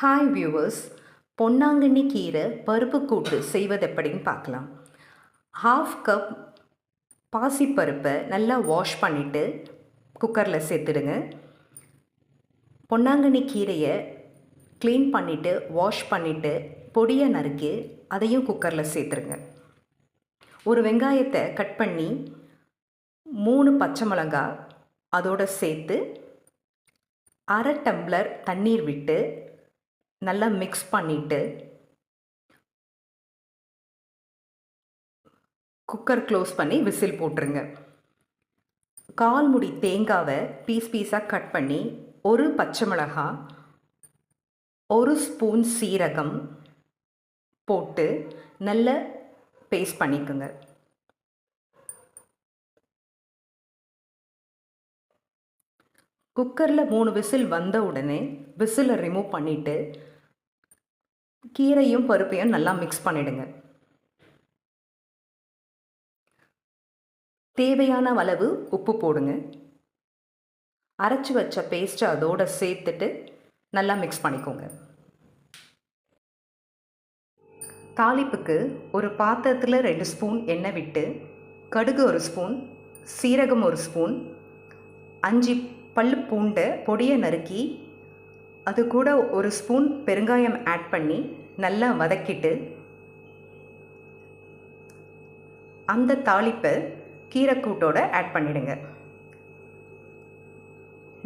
Hi viewers, பொன்னாங்கண்ணி கீரை பருப்பு கூட்டு செய்வது எப்படின்னு பார்க்கலாம். 1/2 கப் பாசிப்பருப்பை நல்லா வாஷ் பண்ணிவிட்டு குக்கரில் சேர்த்துடுங்க. பொன்னாங்கண்ணி கீரையை க்ளீன் பண்ணிவிட்டு வாஷ் பண்ணிவிட்டு பொடியை நறுக்கி அதையும் குக்கரில் சேர்த்துருங்க. ஒரு வெங்காயத்தை கட் பண்ணி 3 பச்சை மிளகாய் அதோடு சேர்த்து 1/2 டம்ளர் தண்ணீர் விட்டு நல்லா மிக்ஸ் பண்ணிவிட்டு குக்கர் க்ளோஸ் பண்ணி விசில் போட்டுருங்க. 1/4 முடி தேங்காவை பீஸாக கட் பண்ணி 1 பச்சை மிளகாய் 1 ஸ்பூன் சீரகம் போட்டு நல்ல பேஸ்ட் பண்ணிக்கோங்க. குக்கரில் 3 விசில் வந்த உடனே விசிலை ரிமூவ் பண்ணிவிட்டு கீரையும் பருப்பையும் நல்லா மிக்ஸ் பண்ணிவிடுங்க. தேவையான அளவு உப்பு போடுங்க. அரைச்சி வச்ச பேஸ்ட்டை அதோடு சேர்த்துட்டு நல்லா மிக்ஸ் பண்ணிக்கோங்க. தாளிப்புக்கு ஒரு பாத்திரத்தில் 2 ஸ்பூன் எண்ணெய் விட்டு கடுகு 1 ஸ்பூன், சீரகம் 1 ஸ்பூன், 5 பல்லு பூண்டை பொடியை நறுக்கி அது கூட 1 ஸ்பூன் பெருங்காயம் ஆட் பண்ணி நல்லா வதக்கிட்டு அந்த தாளிப்பை கீரைக்கூட்டோட ஆட் பண்ணிவிடுங்க.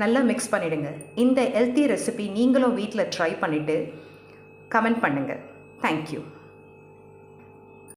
நல்லா மிக்ஸ் பண்ணிவிடுங்க. இந்த ஹெல்த்தி ரெசிபி நீங்களும் வீட்டில் ட்ரை பண்ணிவிட்டு கமெண்ட் பண்ணுங்கள். தேங்க்யூ.